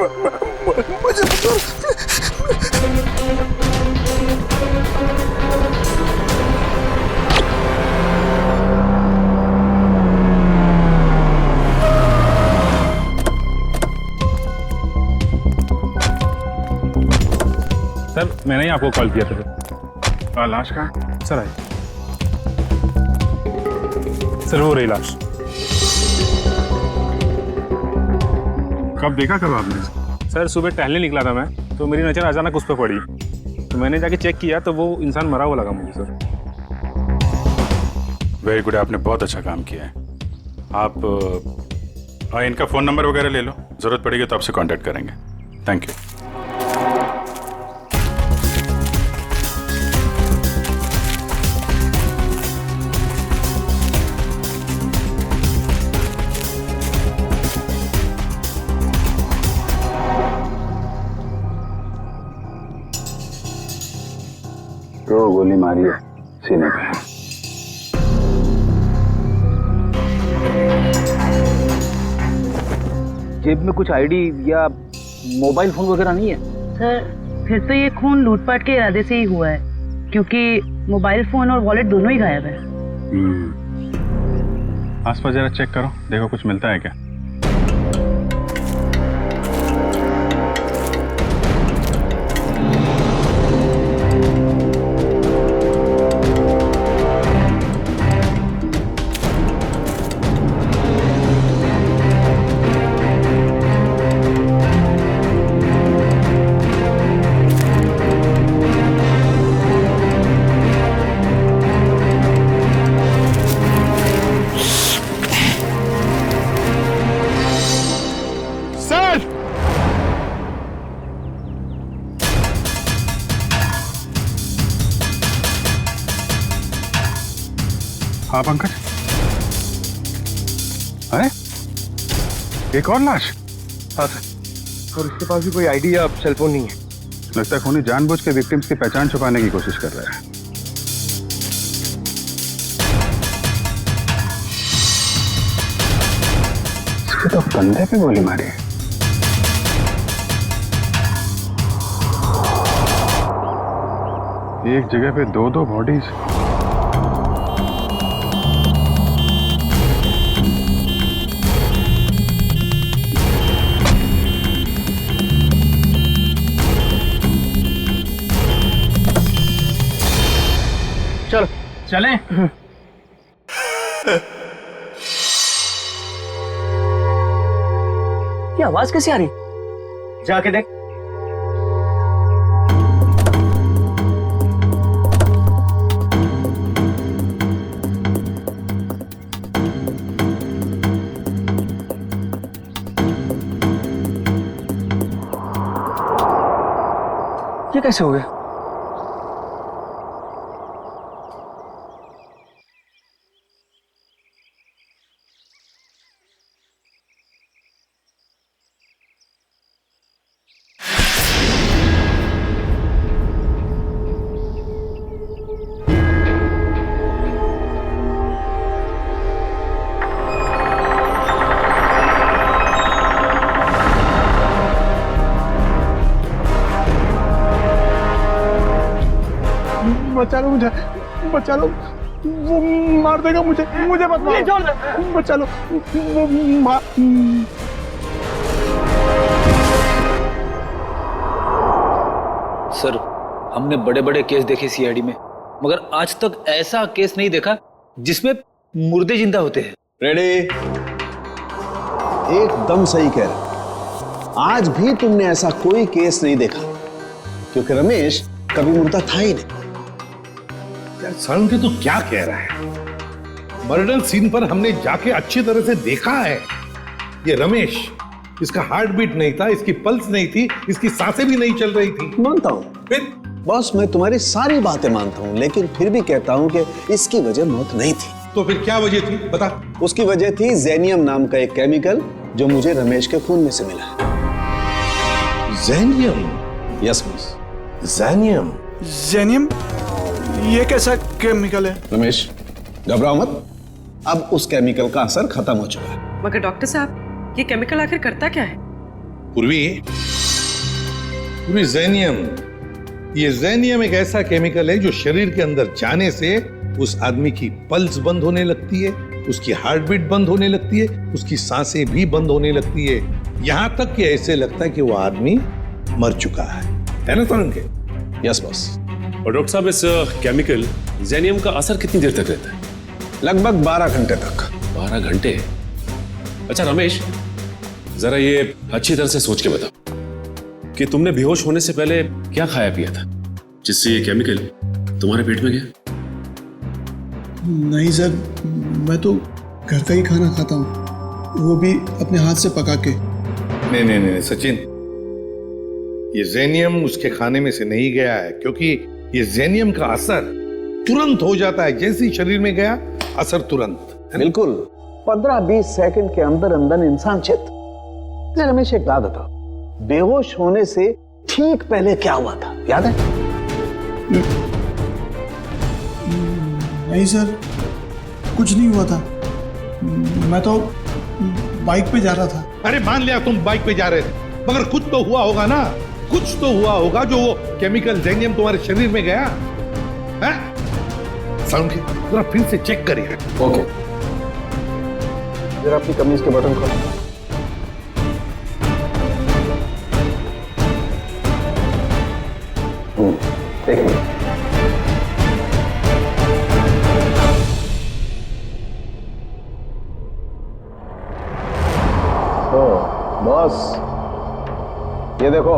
मुझे सर मैंने ही आपको कॉल किया था। लाश कहाँ सर? आई सर, वो रही लाश। कब देखा कब आपने? सर सुबह टहलने निकला था मैं, तो मेरी नज़र अचानक उस पर पड़ी, तो मैंने जाके चेक किया तो वो इंसान मरा हुआ लगा मुझे सर। वेरी गुड, आपने बहुत अच्छा काम किया है। आप इनका फ़ोन नंबर वगैरह ले लो, ज़रूरत पड़ेगी तो आपसे कांटेक्ट करेंगे। Thank you. तो गोली मारी है सीने पे। जेब में कुछ आईडी या मोबाइल फोन वगैरह नहीं है? सर फिर तो ये खून लूटपाट के इरादे से ही हुआ है, क्योंकि मोबाइल फोन और वॉलेट दोनों ही गायब है। आसपास जरा चेक करो, देखो कुछ मिलता है क्या। हाँ पंकज, अरे एक और लाश? हाँ सर, और इसके पास भी कोई आईडी या सेल फोन नहीं है। लगता है खूनी जानबूझ के विक्टिम्स की पहचान छुपाने की कोशिश कर रहा है। इसके तो कंधे पे गोली मारी है। एक जगह पे दो दो बॉडीज। चलो चलें? ये आवाज कैसी आ रही? जाके देख। ये कैसे हो गया? बचा लो मुझे, बचा लो, वो मार देगा मुझे, मुझे मत मारो, बचा लो, वो मार। सर हमने बड़े बड़े केस देखे सीआईडी में, मगर आज तक ऐसा केस नहीं देखा जिसमें मुर्दे जिंदा होते हैं। रेडी? एकदम सही कह रहे। आज भी तुमने ऐसा कोई केस नहीं देखा, क्योंकि रमेश कभी मुर्दा था ही नहीं। सरण के तू क्या कह रहा है? मर्डर सीन पर हमने जाके अच्छी तरह से देखा है। ये रमेश, इसका हार्ट बीट नहीं था, इसकी पल्स नहीं थी, इसकी सांसें भी नहीं चल रही थी। मानता हूं फिर बॉस, मैं तुम्हारी सारी बातें मानता हूं, लेकिन फिर भी कहता हूं कि इसकी वजह मौत नहीं थी। तो फिर क्या वजह थी बता? उसकी वजह थी जेनियम नाम का एक केमिकल जो मुझे रमेश के खून में से मिला है। जेनियम? Yes boss. जेनियम? जेनियम? ये कैसा केमिकल है? रमेश घबराओ मत, अब उस केमिकल का असर खत्म हो चुका है। मगर डॉक्टर साहब, ये केमिकल आखिर करता क्या है? पूर्वी, जेनियम, ये जेनियम एक ऐसा केमिकल है जो शरीर के अंदर जाने से उस आदमी की पल्स बंद होने लगती है, उसकी हार्ट बीट बंद होने लगती है, उसकी सांसें भी बंद होने लगती है, यहां तक कि ऐसे लगता है कि वो आदमी मर चुका है ना तरुण के? Yes boss. और डॉक्टर साहब, इस केमिकल जेनियम का असर कितनी देर तक रहता है? लगभग 12 घंटे तक। 12 घंटे? अच्छा रमेश, जरा ये अच्छी तरह से सोच के बताओ कि तुमने बेहोश होने से पहले क्या खाया पिया था जिससे ये केमिकल तुम्हारे पेट में गया? नहीं सर, मैं तो घर का ही खाना खाता हूँ, वो भी अपने हाथ से पका के। नहीं सचिन, ये जेनियम उसके खाने में से नहीं गया है, क्योंकि ये जेनियम का असर तुरंत हो जाता है, जैसे ही शरीर में गया असर तुरंत। बिल्कुल 15-20 सेकंड के अंदर अंदर इंसान चित। रमेश एक बात बताओ, बेहोश होने से ठीक पहले क्या हुआ था, याद है? नहीं सर, कुछ नहीं हुआ था, मैं तो बाइक पे जा रहा था। अरे मान लिया तुम बाइक पे जा रहे थे, मगर कुछ तो हुआ होगा ना, कुछ तो हुआ होगा जो वो केमिकल जेनियम तुम्हारे शरीर में गया है? साउंड की जरा फिर से चेक करिए। ओके, जरा अपनी कमीज के बटन खोलो। एक मिनट। बॉस, ये देखो।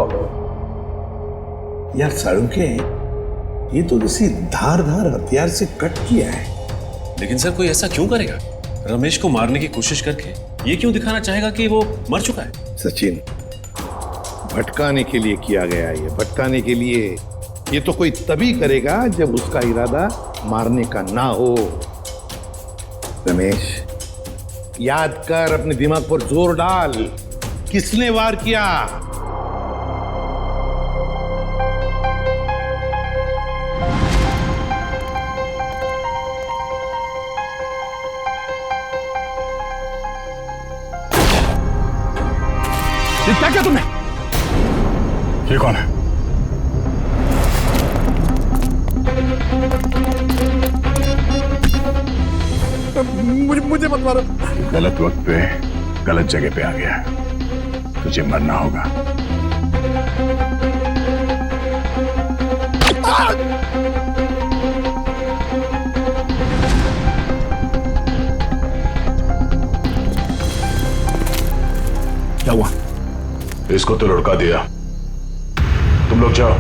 यार साळुंखे, ये तो किसी धारदार हथियार से कट किया है। लेकिन सर, कोई ऐसा क्यों करेगा? रमेश को मारने की कोशिश करके ये क्यों दिखाना चाहेगा कि वो मर चुका है? सचिन, भटकाने के लिए किया गया है, ये भटकाने के लिए। ये तो कोई तभी करेगा जब उसका इरादा मारने का ना हो। रमेश, याद कर, अपने दिमाग पर जोर डाल, किसने वार किया? ये क्या किया तुमने? ये कौन है? मुझे मत मारो। गलत वक्त पे गलत जगह पे आ गया, तुझे मरना होगा। क्या हुआ? इसको तो लुढ़का दिया। तुम लोग जाओ,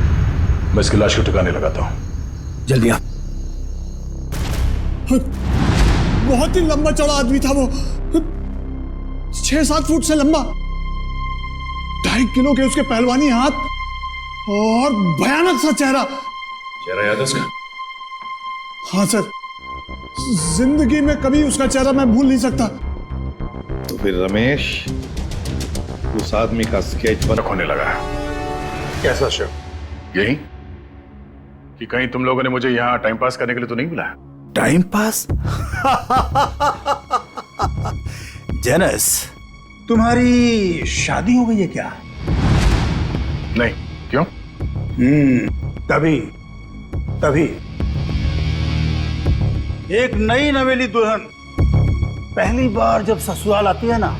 मैं इसकी लाश को ठिकाने लगाता हूं। जल्दी आ। बहुत ही लंबा चौड़ा आदमी था वो, 6-7 फुट से लंबा, 2.5 किलो के उसके पहलवानी हाथ और भयानक सा चेहरा। चेहरा याद है उसका? हाँ सर, जिंदगी में कभी उसका चेहरा मैं भूल नहीं सकता। तो फिर रमेश, उस आदमी का स्केच बन होने लगा है। कैसा शव? यही कि कहीं तुम लोगों ने मुझे यहाँ टाइम पास करने के लिए तो नहीं बुलाया? Time pass? जेनस, तुम्हारी शादी हो गई है क्या? नहीं, क्यों? तभी एक नई नवेली दुल्हन पहली बार जब ससुराल आती है ना,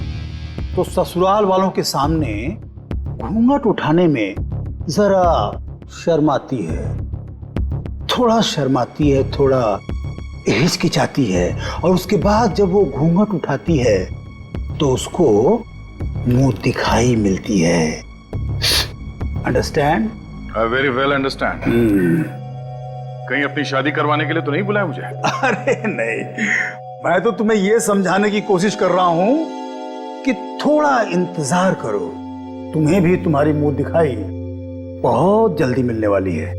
तो ससुराल वालों के सामने घूंघट उठाने में जरा शर्माती है, थोड़ा शर्माती है, थोड़ा हिचकिचाती है, और उसके बाद जब वो घूंघट उठाती है तो उसको मुंह दिखाई मिलती है। Understand? I very well understand. कहीं अपनी शादी करवाने के लिए तो नहीं बुलाया मुझे? अरे नहीं, मैं तो तुम्हें यह समझाने की कोशिश कर रहा हूं कि थोड़ा इंतजार करो, तुम्हें भी तुम्हारी मुंह दिखाई बहुत जल्दी मिलने वाली है।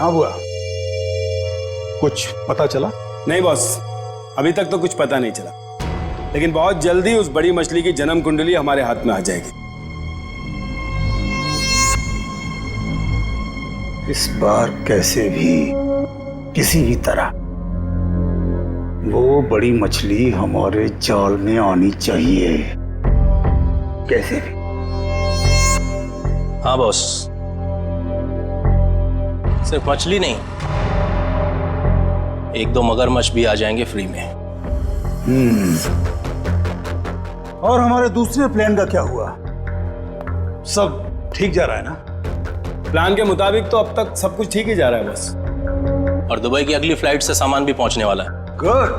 हाँ बुआ, कुछ पता चला? नहीं बॉस, अभी तक तो कुछ पता नहीं चला, लेकिन बहुत जल्दी उस बड़ी मछली की जन्म कुंडली हमारे हाथ में आ जाएगी। इस बार कैसे भी, किसी भी तरह वो बड़ी मछली हमारे जाल में आनी चाहिए, कैसे भी। हाँ बॉस, सिर्फ मछली नहीं, एक दो मगरमच्छ भी आ जाएंगे फ्री में। और हमारे दूसरे प्लान का क्या हुआ? सब ठीक जा रहा है ना? प्लान के मुताबिक तो अब तक सब कुछ ठीक ही जा रहा है बस। और दुबई की अगली फ्लाइट से सामान भी पहुंचने वाला है। Good,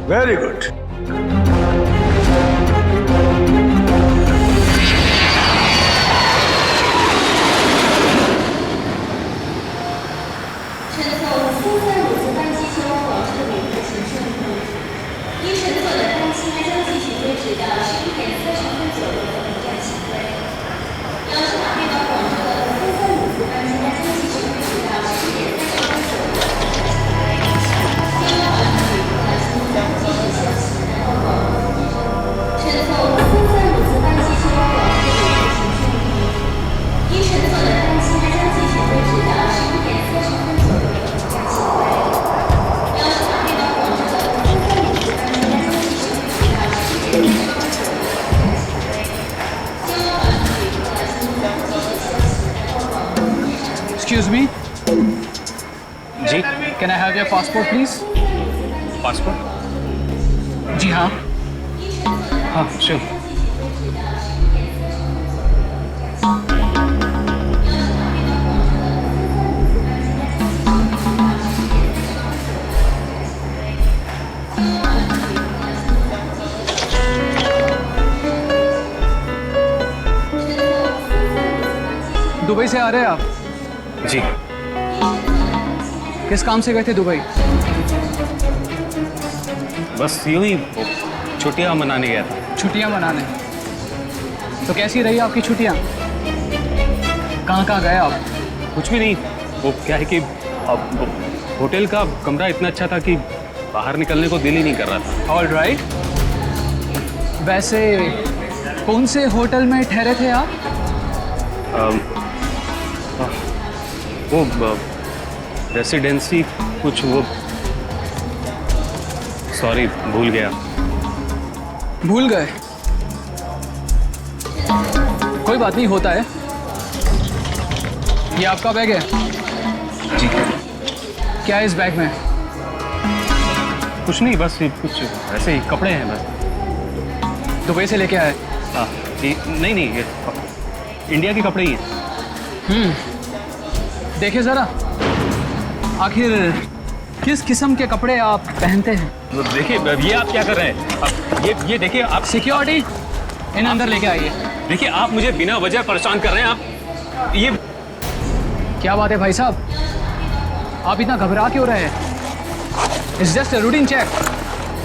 very good. Excuse me. जी, Can I have your passport, please? Passport? जी हाँ. हाँ, श्योर। दुबई से आ रहे हैं आप? जी। किस काम से गए थे दुबई? बस यूं ही छुट्टियां मनाने गया था। छुट्टियां मनाने? तो कैसी रही आपकी छुट्टियां? कहाँ कहाँ गए आप? कुछ भी नहीं, वो क्या है कि अब होटल का कमरा इतना अच्छा था कि बाहर निकलने को दिल ही नहीं कर रहा था। All right. वैसे कौन से होटल में ठहरे थे आप? वो रेसिडेंसी कुछ वो, सॉरी भूल गया। भूल गए? कोई बात नहीं, होता है। ये आपका बैग है? जी। क्या है इस बैग में? कुछ नहीं, बस ये कुछ ऐसे ही कपड़े हैं बस। दुबई से लेके आए? हाँ, नहीं नहीं, ये इंडिया के कपड़े ही हैं। देखिए जरा, आखिर किस किस्म के कपड़े आप पहनते हैं? देखिए, ये आप क्या कर रहे हैं? अब ये देखिए, आप सिक्योरिटी इन अंदर लेके आइए। देखिए, आप मुझे बिना वजह परेशान कर रहे हैं। आप ये क्या बात है भाई साहब, आप इतना घबरा क्यों रहे हैं? It's just a routine check.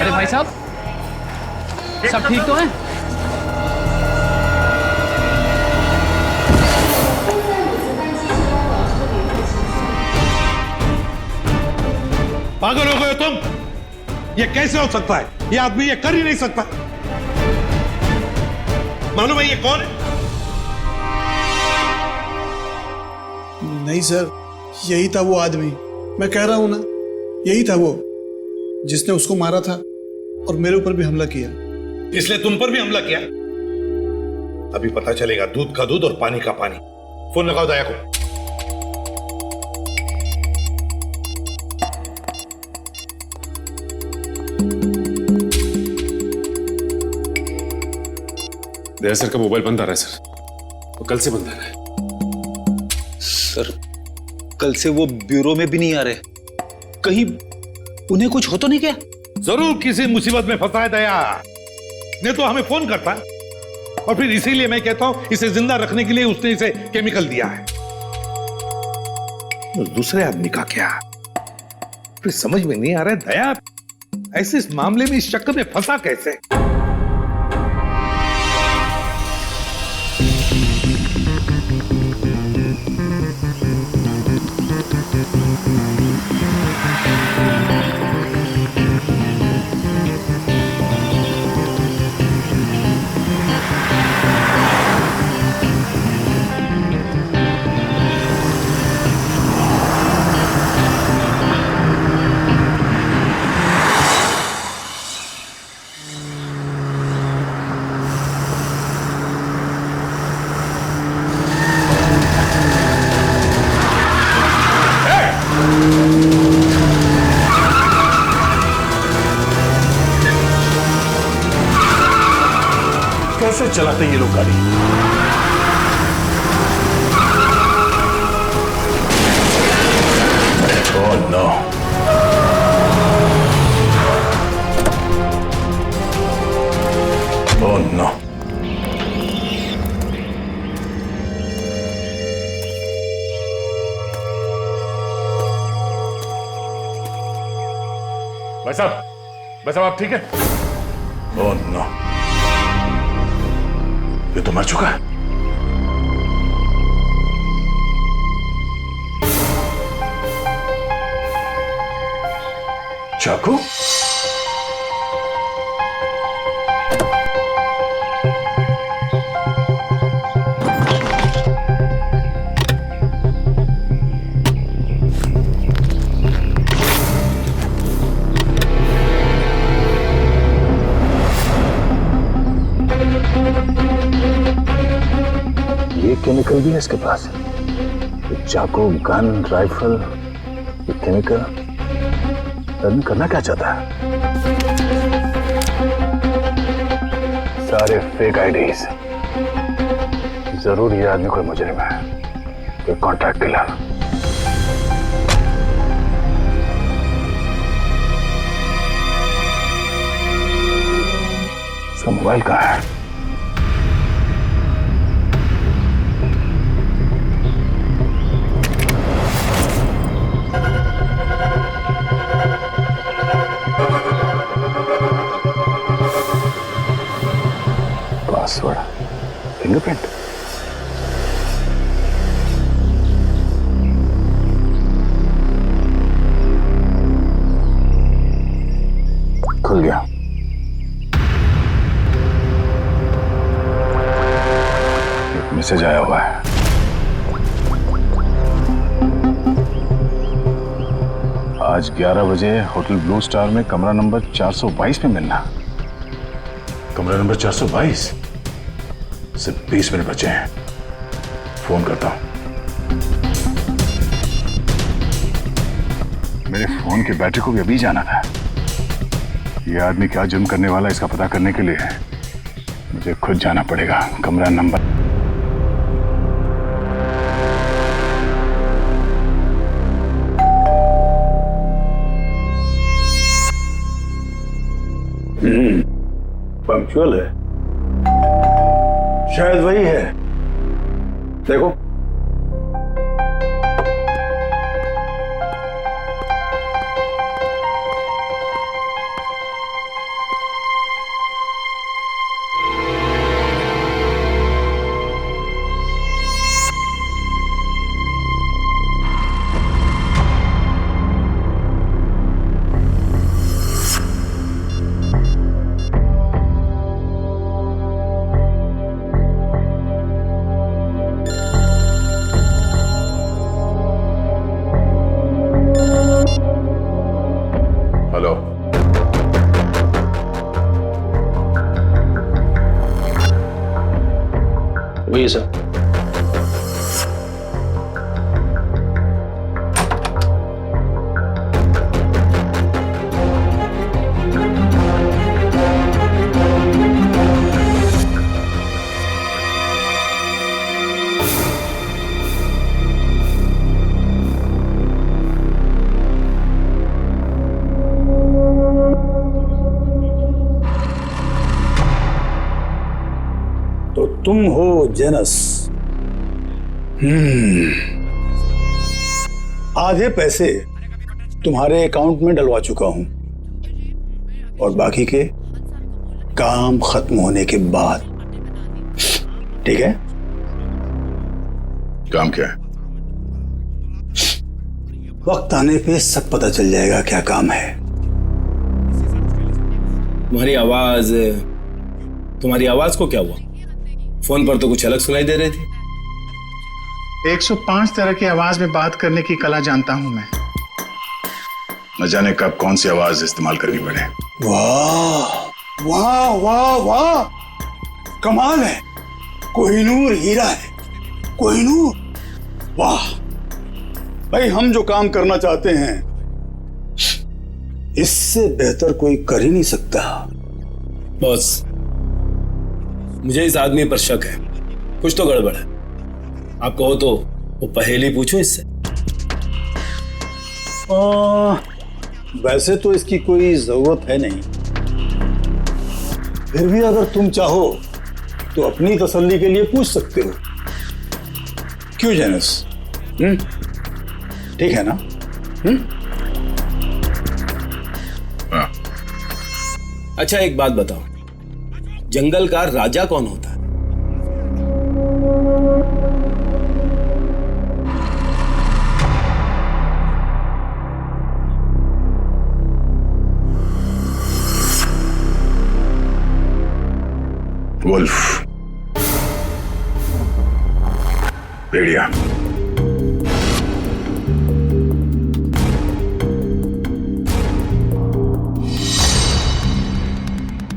अरे भाई साहब, सब ठीक तो है? पागल हो गए तुम? ये कैसे हो सकता है? ये आदमी ये कर ही नहीं सकता। मालूम है ये कौन है? नहीं सर, यही था वो आदमी। मैं कह रहा हूं ना, यही था वो जिसने उसको मारा था और मेरे ऊपर भी हमला किया। इसलिए तुम पर भी हमला किया? अभी पता चलेगा दूध का दूध और पानी का पानी। फोन लगाओ दया को। दया सर का मोबाइल बंद आ रहा है सर, वो कल से बंद आ रहा है। सर, कल से वो ब्यूरो में भी नहीं आ रहे। कहीं उन्हें कुछ हो तो नहीं क्या? जरूर किसी मुसीबत में फंसा है दया, नहीं तो हमें फोन करता। और फिर इसीलिए मैं कहता हूं, इसे जिंदा रखने के लिए उसने इसे केमिकल दिया है। दूसरे आदमी का क्या? फिर समझ में नहीं आ रहा है दया, ऐसे इस मामले में इस चक्कर में फंसा कैसे? से चलाते हैं ये लोग गाड़ी? Oh no. Oh no. भाई साहब आप ठीक है? ओह नो, ये तो मर चुका है। चाकू? ये केमिकल भी है इसके पास। ये चाकू, गन, राइफल, ये केमिकल रन करना क्या चाहता है? सारे फेक आईडीज। जरूर ये आदमी कोई मुजरिम है, कोई कॉन्ट्रैक्ट किलर। इसका मोबाइल कहाँ है? Password, fingerprint. खुल गया। एक मैसेज आया हुआ है। आज 11 बजे होटल ब्लू स्टार में कमरा नंबर 422 में मिलना। कमरा नंबर 422? सिर्फ 20 मिनट बचे हैं, फोन करता हूं। मेरे फोन की बैटरी को भी अभी जाना था। ये आदमी क्या जुर्म करने वाला है इसका पता करने के लिए मुझे खुद जाना पड़ेगा। कमरा नंबर पंक्चुअल है, शायद वही है। देखो वही सर। तो तुम हो जेनस। आधे पैसे तुम्हारे अकाउंट में डलवा चुका हूं और बाकी के काम खत्म होने के बाद। ठीक है? काम क्या है? वक्त आने पे सब पता चल जाएगा क्या काम है। तुम्हारी आवाज को क्या हुआ? फोन पर तो कुछ अलग सुनाई दे रही थी। 105 तरह की आवाज में बात करने की कला जानता हूं मैं। न जाने कब कौन सी आवाज इस्तेमाल करनी पड़े। वाह वाह वाह वाह, कमाल है। कोहिनूर हीरा है, कोहिनूर। वाह भाई, हम जो काम करना चाहते हैं इससे बेहतर कोई कर ही नहीं सकता। बॉस, मुझे इस आदमी पर शक है, कुछ तो गड़बड़ है। आप कहो तो वो पहेली पूछो इससे। वैसे तो इसकी कोई जरूरत है नहीं, फिर भी अगर तुम चाहो तो अपनी तसल्ली के लिए पूछ सकते हो। क्यों जेनस? ठीक है ना? हाँ। अच्छा एक बात बताओ, जंगल का राजा कौन होता है? वुल्फ, भेड़िया।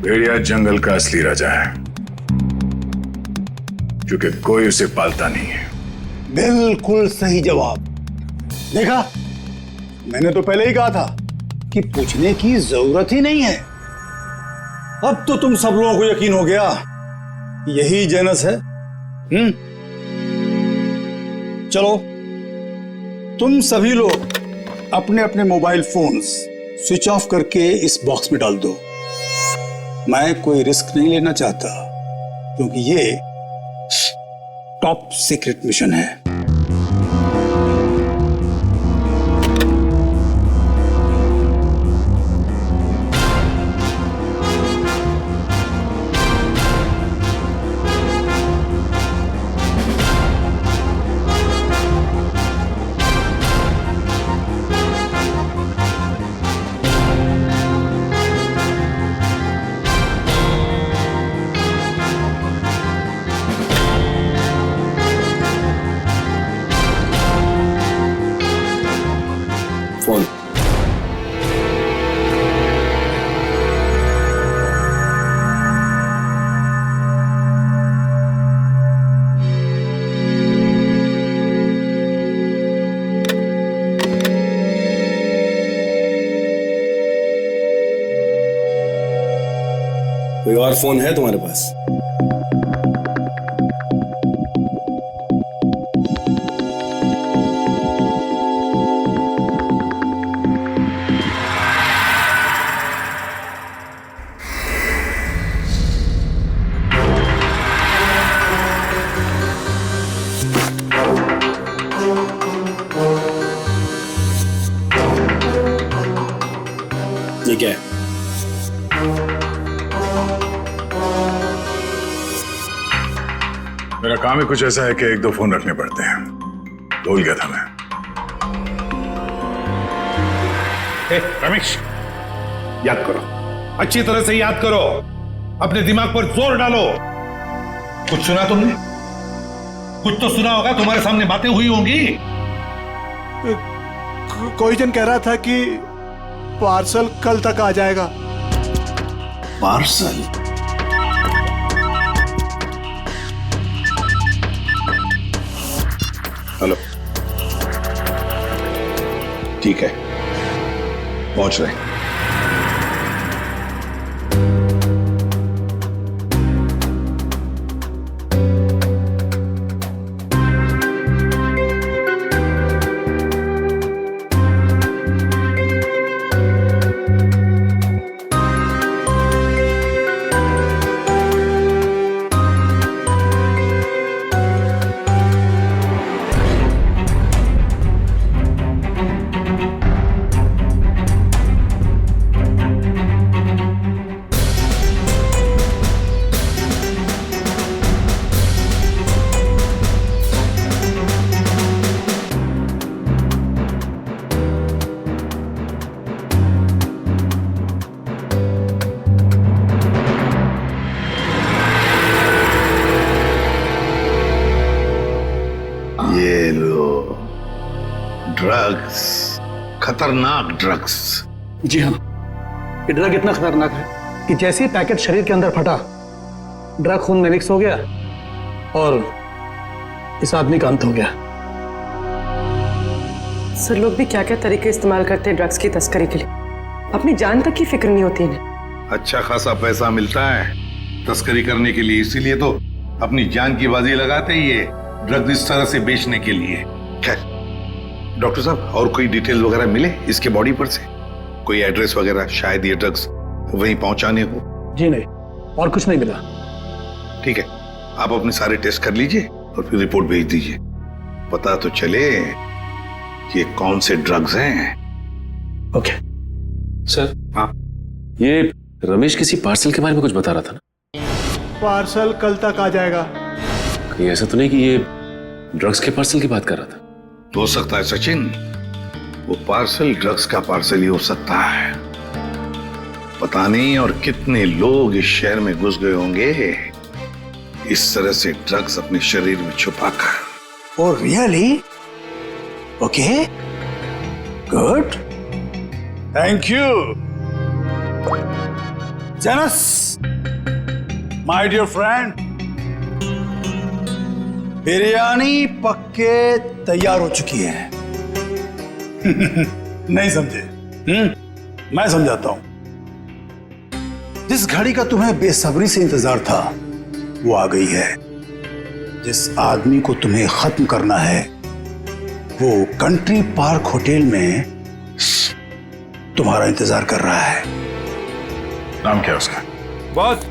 भेड़िया जंगल का असली राजा है, क्योंकि कोई उसे पालता नहीं है। बिल्कुल सही जवाब। देखा, मैंने तो पहले ही कहा था कि पूछने की जरूरत ही नहीं है। अब तो तुम सब लोगों को यकीन हो गया, यही जेनस है। चलो, तुम सभी लोग अपने अपने मोबाइल फोन्स स्विच ऑफ करके इस बॉक्स में डाल दो। मैं कोई रिस्क नहीं लेना चाहता, क्योंकि ये टॉप सीक्रेट मिशन है। फोन। कोई और फोन है तुम्हारे पास? ये क्या है? मेरा काम ही कुछ ऐसा है कि एक दो फोन रखने पड़ते हैं। भूल गया था मैं। रमेश, याद करो, अच्छी तरह से याद करो, अपने दिमाग पर जोर डालो। कुछ सुना तुमने? कुछ तो सुना होगा, तुम्हारे सामने बातें हुई होंगी। कोई जन कह रहा था कि पार्सल कल तक आ जाएगा। पार्सल? हेलो, ठीक है, पहुंच रहे हैं। ये लो ड्रग्स, खतरनाक ड्रग्स। जी हाँ, ये ड्रग इतना खतरनाक है कि जैसे ही पैकेट शरीर के अंदर फटा, ड्रग खून में मिक्स हो गया और इस आदमी का अंत हो गया। सर, लोग भी क्या क्या तरीके इस्तेमाल करते हैं ड्रग्स की तस्करी के लिए, अपनी जान तक की फिक्र नहीं होती इन्हें। अच्छा खासा पैसा मिलता है, तस्करी करने के लिए, इसीलिए तो अपनी जान की बाजी लगाते ही ये ड्रग्स इस तरह से बेचने के लिए। खैर डॉक्टर साहब, और कोई डिटेल वगैरह मिले इसके बॉडी पर से? कोई एड्रेस वगैरह, शायद ये ड्रग्स वहीं पहुंचाने हो? जी नहीं, और कुछ नहीं मिला। ठीक है, आप अपने सारे टेस्ट कर लीजिए और फिर रिपोर्ट भेज दीजिए, पता तो चले कि ये कौन से ड्रग्स हैं। Okay sir. हाँ, ये रमेश किसी पार्सल के बारे में कुछ बता रहा था ना? पार्सल कल तक आ जाएगा। कहीं ऐसा तो नहीं कि ये ड्रग्स के पार्सल की बात कर रहा था? हो सकता है सचिन, वो पार्सल ड्रग्स का पार्सल ही हो सकता है। पता नहीं और कितने लोग इस शहर में घुस गए होंगे इस तरह से ड्रग्स अपने शरीर में छुपाकर। Oh really? Okay, good, thank you. Janus, my dear friend, biryani पक्के तैयार हो चुकी है। नहीं समझे? मैं समझाता हूं। जिस घड़ी का तुम्हें बेसब्री से इंतजार था वो आ गई है। जिस आदमी को तुम्हें खत्म करना है वो कंट्री पार्क होटल में तुम्हारा इंतजार कर रहा है। नाम क्या उसका? बॉस,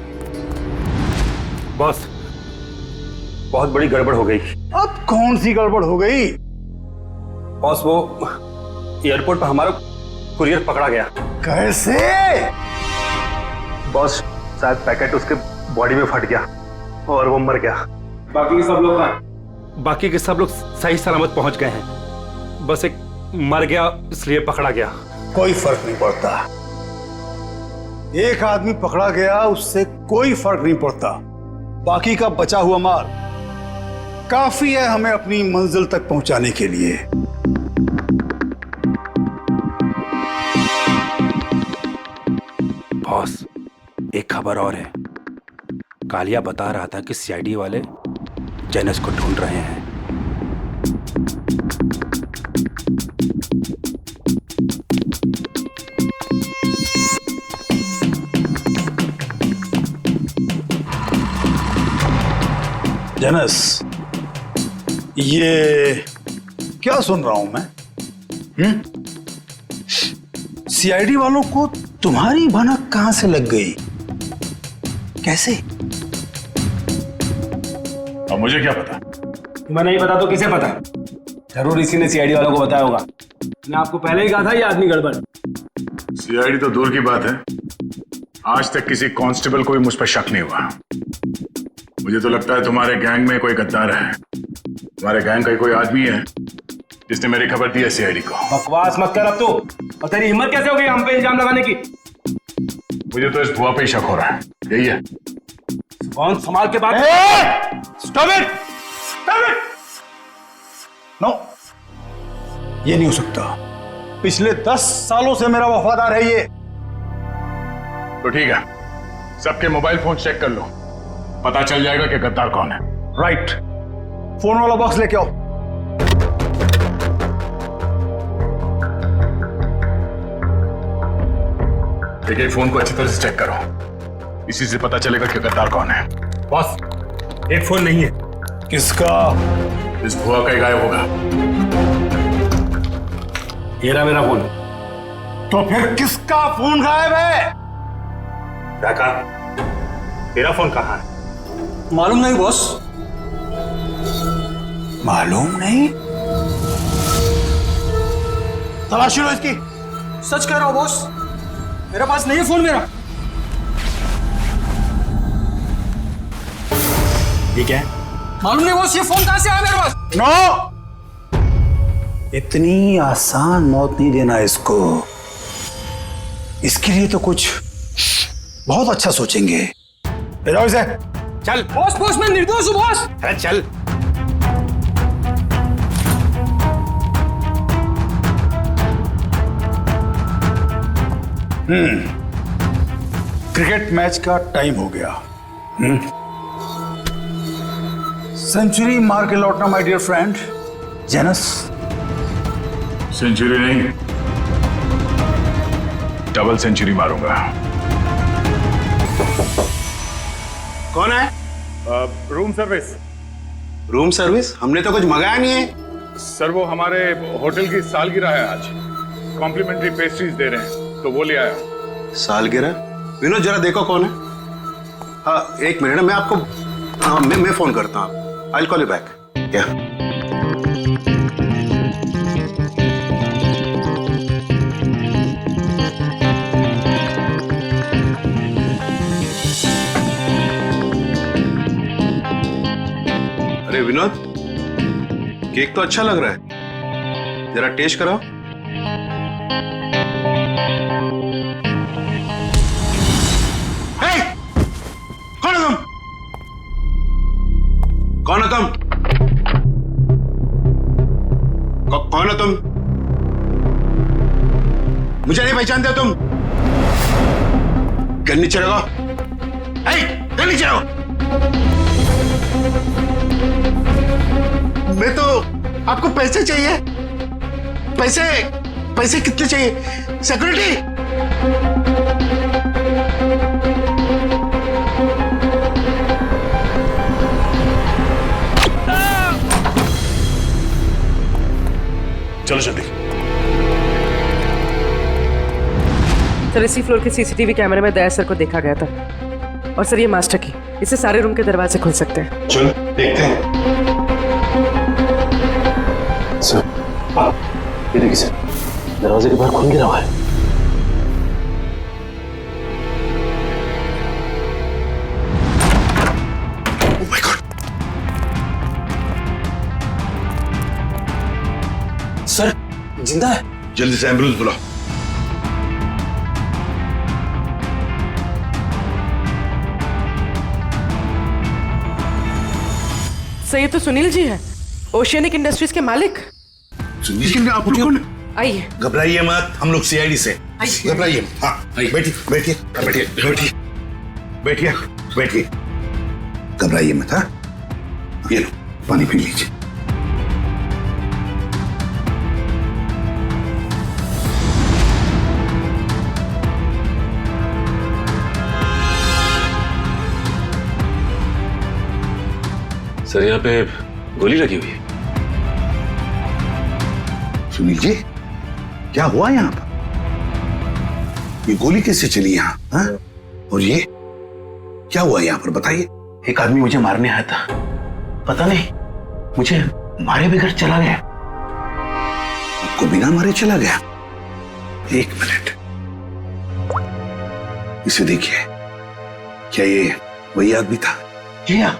बॉस, बहुत बड़ी गड़बड़ हो गई। अब कौन सी गड़बड़ हो गई? बॉस, वो एयरपोर्ट पर हमारा कुरियर पकड़ा गया। कैसे? बॉस, शायद पैकेट उसके बॉडी में फट गया और वो मर गया। बाकी के सब लोग कहाँ? बाकी के सब लोग सही सलामत पहुंच गए हैं, बस एक मर गया इसलिए पकड़ा गया। कोई फर्क नहीं पड़ता, एक आदमी पकड़ा गया उससे कोई फर्क नहीं पड़ता। बाकी का बचा हुआ माल काफी है हमें अपनी मंजिल तक पहुंचाने के लिए। बॉस, एक खबर और है। कालिया बता रहा था कि सीआईडी वाले जेनस को ढूंढ रहे हैं। जेनस, ये क्या सुन रहा हूं मैं? सीआईडी वालों को तुम्हारी भनक कहां से लग गई? कैसे? और मुझे क्या पता? तुम्हें नहीं पता तो किसे पता? जरूर इसी ने सीआईडी वालों को बताया होगा। मैंने आपको पहले ही कहा था ये आदमी गड़बड़। सीआईडी तो दूर की बात है, आज तक किसी कांस्टेबल को भी मुझ पर शक नहीं हुआ। मुझे तो लगता है तुम्हारे गैंग में कोई गद्दार है। तुम्हारे गैंग का कोई आदमी है जिसने मेरी खबर दी है सीआईडी को। बकवास मत कर अब तो। और तेरी हिम्मत कैसे हो गई हम पे इल्जाम लगाने की? मुझे तो इस भुआ पे ही शक हो रहा है, यही है। कौन संभाल के बात? Stop it! Stop it! No, ये नहीं हो सकता। पिछले 10 सालों से मेरा वफादार है ये। तो ठीक है, सबके मोबाइल फोन चेक कर लो, पता चल जाएगा कि गद्दार कौन है। राइट, फोन वाला बॉक्स लेके आओ। देखिए, फोन को अच्छी तरह से चेक करो, इसी से पता चलेगा कि गद्दार कौन है। बॉस, एक फोन नहीं है। किसका? इस भुआ का ही गायब होगा। ये रहा मेरा फोन। तो फिर किसका फोन गायब है? काका, तेरा फोन कहाँ है? मालूम नहीं बॉस। मालूम नहीं? तलाशी लो इसकी। सच कह रहा हूं बॉस, मेरे पास नहीं है फोन मेरा। ये क्या है? मालूम नहीं बॉस, ये फोन कहां से आया मेरे पास? नो, इतनी आसान मौत नहीं देना इसको। इसके लिए तो कुछ बहुत अच्छा सोचेंगे। ले जाओ इसे। चल बॉस, बॉस मैं निर्दोष हूं बॉस। अरे चल। क्रिकेट मैच का टाइम हो गया। सेंचुरी मार के लौटना my dear friend Janus. Century नहीं, डबल सेंचुरी मारूंगा। कौन है? Room service. Room service? हमने तो कुछ मंगाया नहीं है। सर वो हमारे होटल की सालगिरह है आज, कॉम्प्लीमेंट्री पेस्ट्रीज दे रहे हैं तो वो ले आया हूँ। सालगिरह? विनोद जरा देखो कौन है। हाँ एक मिनट, मैं आपको मैं फोन करता हूँ। I will call you back. क्या? अरे विनोद, केक तो अच्छा लग रहा है, जरा टेस्ट कराओ। हे! कौन है तुम? कौन है तुम? कौन हो तुम? मुझे नहीं पहचानते तुम? घर नीचे रखो। घर नीचे रखो। मैं तो, आपको पैसे चाहिए? पैसे? पैसे कितने चाहिए? सिक्योरिटी? चलो जल्दी। सर इसी फ्लोर के सीसीटीवी कैमरे में दया सर को देखा गया था। और सर ये मास्टर की, इससे सारे रूम के दरवाजे खुल सकते हैं। चलो देखते हैं। सर ये देखिए सर, दरवाजे के बाहर खून गिरा हुआ है। Oh my God! सर जिंदा है। जल्दी से एम्बुलेंस बुलाओ। सर ये तो सुनील जी है, ओशियनिक इंडस्ट्रीज के मालिक। सुनील, आप लोग कौन? आइए। घबराइए मत, हम लोग सीआईडी से। घबराइए मत। हाँ बैठिए बैठिए बैठिए बैठिए बैठिए बैठिए। घबराइए मत। हाँ ये लो पानी पी लीजिए। सर यहाँ पे गोली लगी हुई है। सुनील जी क्या हुआ यहाँ पर? ये गोली कैसे चली यहाँ? हाँ? और ये क्या हुआ यहाँ पर बताइए। एक आदमी मुझे मारने आया था, पता नहीं मुझे मारे बगैर चला गया। आपको बिना मारे चला गया? एक मिनट, इसे देखिए। क्या ये वही आदमी था? जी हाँ,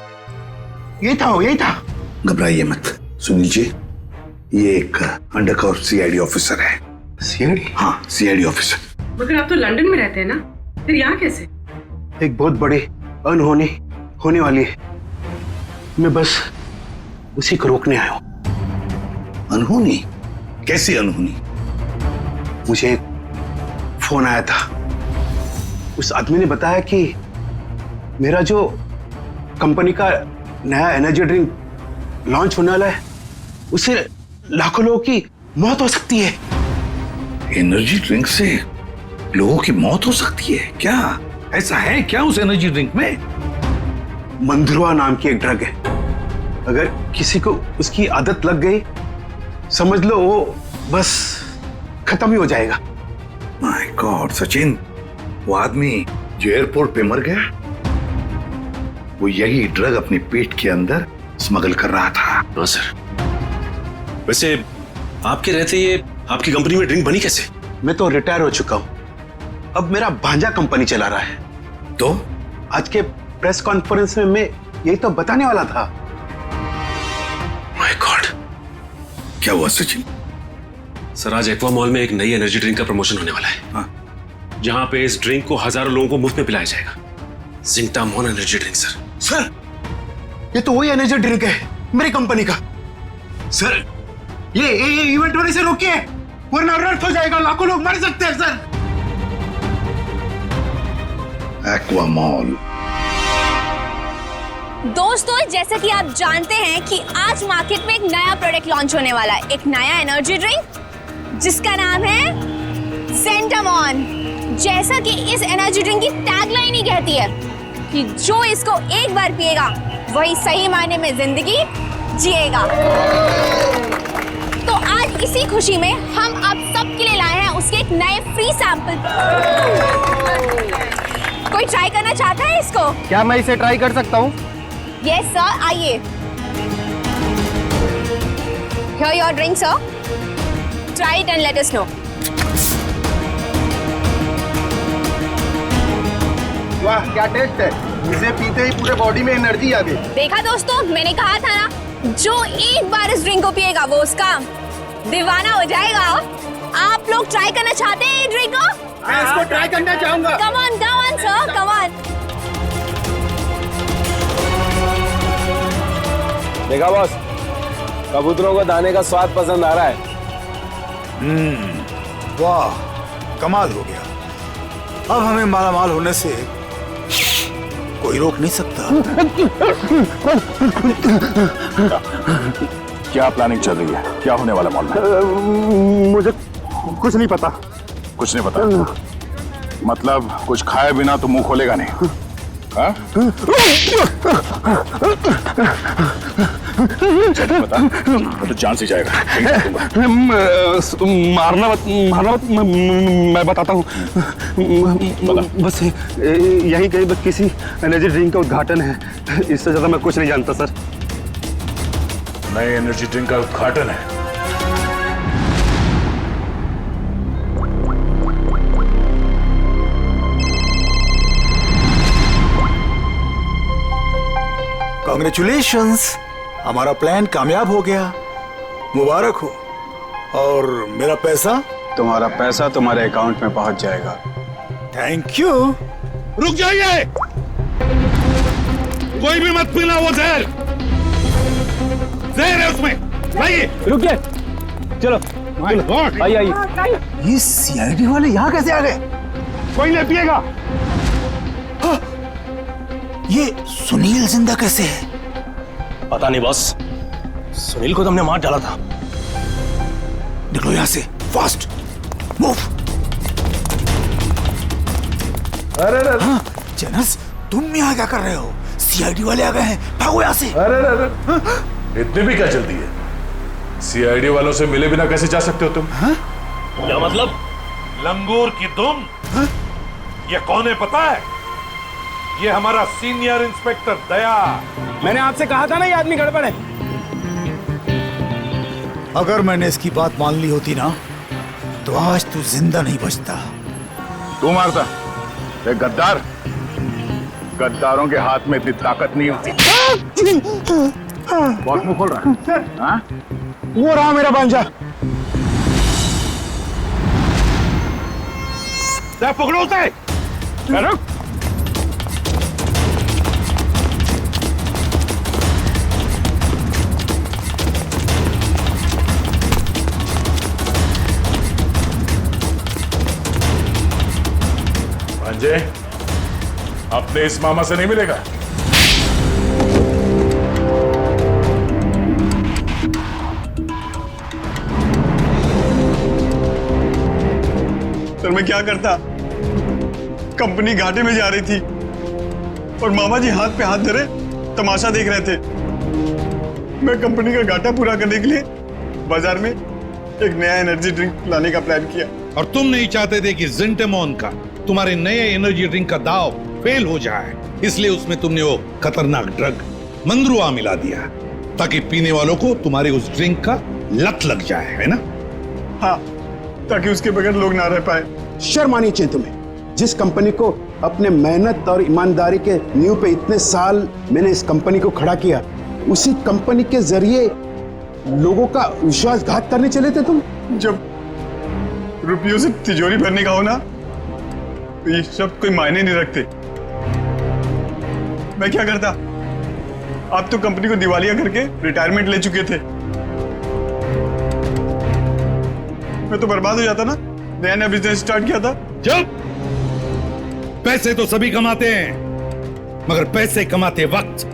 यही था। घबराइए मत सुनील जी, ये एक अंडरकवर सीआईडी ऑफिसर है। सीआईडी? हाँ सीआईडी ऑफिसर। मगर आप तो लंदन में रहते हैं ना, फिर यहाँ कैसे? एक बहुत बड़ी अनहोनी होने वाली है, मैं बस उसी को रोकने आया हूं। अनहोनी? कैसी अनहोनी? मुझे एक फोन आया था, उस आदमी ने बताया कि मेरा जो कंपनी का नया एनर्जी ड्रिंक लॉन्च होने वाला है, उससे लाखों लोगों की मौत हो सकती है। एनर्जी ड्रिंक से लोगों की मौत हो सकती है? क्या ऐसा है क्या उस एनर्जी ड्रिंक में? मंधुआ नाम की एक ड्रग है, अगर किसी को उसकी आदत लग गई, समझ लो वो बस खत्म ही हो जाएगा। माय गॉड सचिन, वो आदमी जो एयरपोर्ट पे मर गया, वो यही ड्रग अपने पेट के अंदर स्मगल कर रहा था। हाँ सर। वैसे आपके रहते ये आपकी कंपनी में ड्रिंक बनी कैसे? मैं तो रिटायर हो चुका हूं, अब मेरा भांजा कंपनी चला रहा है। तो आज के प्रेस कॉन्फ्रेंस में मैं यही तो बताने वाला था। माय गॉड, क्या हुआ सचिन? सर आज एक्वा मॉल में एक नई एनर्जी ड्रिंक का प्रमोशन होने वाला है। हाँ। जहां पे इस ड्रिंक को हजारों लोगों को मुफ्त में पिलाया जाएगा। जिंकटामोन एनर्जी ड्रिंक सर, ये तो वही एनर्जी ड्रिंक है मेरी कंपनी का। सर ये इवेंट होने से रोकिए, वरना अनर्थ हो जाएगा, लाखों लोग मर सकते हैं सर। Aqua mall. दोस्तों जैसा कि आप जानते हैं कि आज मार्केट में एक नया प्रोडक्ट लॉन्च होने वाला है, एक नया एनर्जी ड्रिंक जिसका नाम है ज़ेंटामॉन। जैसा कि इस एनर्जी ड्रिंक की टैगलाइन ही कहती है, कि जो इसको एक बार पिएगा वही सही मायने में जिंदगी जिएगा। तो आज इसी खुशी में हम आप सबके लिए लाए हैं उसके एक नए फ्री सैंपल। कोई ट्राई करना चाहता है इसको? क्या मैं इसे ट्राई कर सकता हूँ? यस सर, आइए। Here your drink, sir. Try it and let us know. वाह क्या टेस्ट है, इसे पीते ही पूरे बॉडी में एनर्जी आ गई। देखा दोस्तों, मैंने कहा था ना, जो एक बार इस ड्रिंक को पिएगा वो उसका दीवाना हो जाएगा। आप लोग ट्राई करना चाहते हैं ये ड्रिंक को? मैं इसको ट्राई करना चाहूंगा। Come on, sir, come on. देखा बॉस, कबूतरों को दाने का स्वाद पसंद आ रहा है। वाह, कमाल हो गया। अब हमें मालामाल होने से कोई रोक नहीं सकता। क्या प्लानिंग चल रही है? क्या होने वाला मॉल में? मुझे कुछ नहीं पता। कुछ नहीं पता? मतलब कुछ खाए बिना तो मुंह खोलेगा नहीं? हाँ? बता, तो जान से जाएगा। मारना मत, मैं बताता हूँ। बस यही कहीं बस किसी एनर्जी ड्रिंक का उद्घाटन है, इससे ज्यादा मैं कुछ नहीं जानता सर। नए एनर्जी ड्रिंक का उद्घाटन है? कांग्रेचुलेशंस, हमारा प्लान कामयाब हो गया। मुबारक हो। और मेरा पैसा? तुम्हारा पैसा तुम्हारे अकाउंट में पहुंच जाएगा। Thank you. रुक जाइए, कोई भी मत पीना वो जहर। जहर है उसमें। लाइए। रुकिए, चलो आइए। ये सीआईडी वाले यहाँ कैसे आ गए? कोई नहीं पिएगा। ये सुनील जिंदा कैसे है? पता नहीं बॉस, सुनील को तो हमने मार डाला था। निकलो यहाँ से, फास्ट मूव। अरे हाँ, जनस तुम यहाँ क्या कर रहे हो? सीआईडी वाले आ गए हैं, भागो यहाँ से। अरे इतनी भी क्या जल्दी है? सीआईडी वालों से मिले बिना कैसे जा सकते हो तुम? क्या मतलब? लंगूर की दुम। ये कौन है पता है? ये हमारा सीनियर इंस्पेक्टर दया। मैंने आपसे कहा था ना ये आदमी गड़बड़ है। अगर मैंने इसकी बात मान ली होती ना तो आज तू जिंदा नहीं बचता। तू मारता? एक गद्दार, गद्दारों के हाथ में इतनी ताकत नहीं होती। बहुत मुंह खोल रहा है। हाँ? वो रहा मेरा भांजा। पकड़ो उसे। भांजे, अपने इस मामा से नहीं मिलेगा। सर मैं क्या करता? कंपनी घाटे में जा रही थी और मामा जी हाथ पे हाथ धरे तमाशा देख रहे थे। मैं कंपनी का घाटा पूरा करने के लिए बाजार में एक नया एनर्जी ड्रिंक लाने का प्लान किया। और तुम नहीं चाहते थे कि जिंटेमोन का, तुम्हारे नए एनर्जी ड्रिंक का दाव फेल हो जाए, इसलिए उसमें तुमने वो खतरनाक ड्रग मंद्रुआ मिला दिया ताकि पीने वालों को तुम्हारे उस ड्रिंक का लत लग जाए, है ना? हाँ, ताकि उसके बगैर लोग ना रह पाए। शर्म आनी चाहिए तुम्हें। जिस कंपनी को अपने मेहनत और ईमानदारी के नींव पे इतने साल मैंने इस कंपनी को खड़ा किया, उसी कंपनी के जरिए लोगों का विश्वासघात करने चले थे तुम। जब रुपयों से तिजोरी भरने का हो ना तो ये सब कोई मायने नहीं रखते। मैं क्या करता? आप तो कंपनी को दिवालिया करके रिटायरमेंट ले चुके थे। मैं तो बर्बाद हो जाता ना। नया नया बिजनेस स्टार्ट किया था। जब पैसे तो सभी कमाते हैं, मगर पैसे कमाते वक्त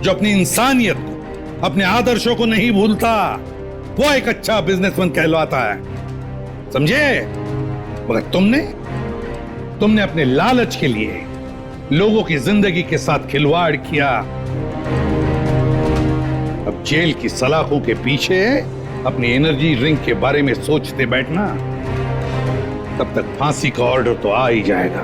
जो अपनी इंसानियत को, अपने आदर्शों को नहीं भूलता, वो एक अच्छा बिजनेसमैन कहलाता है, समझे? मगर तुमने अपने लालच के लिए लोगों की जिंदगी के साथ खिलवाड़ किया। अब जेल की सलाखों के पीछे अपनी एनर्जी ड्रिंक के बारे में सोचते बैठना, तब तक फांसी का ऑर्डर तो आ ही जाएगा।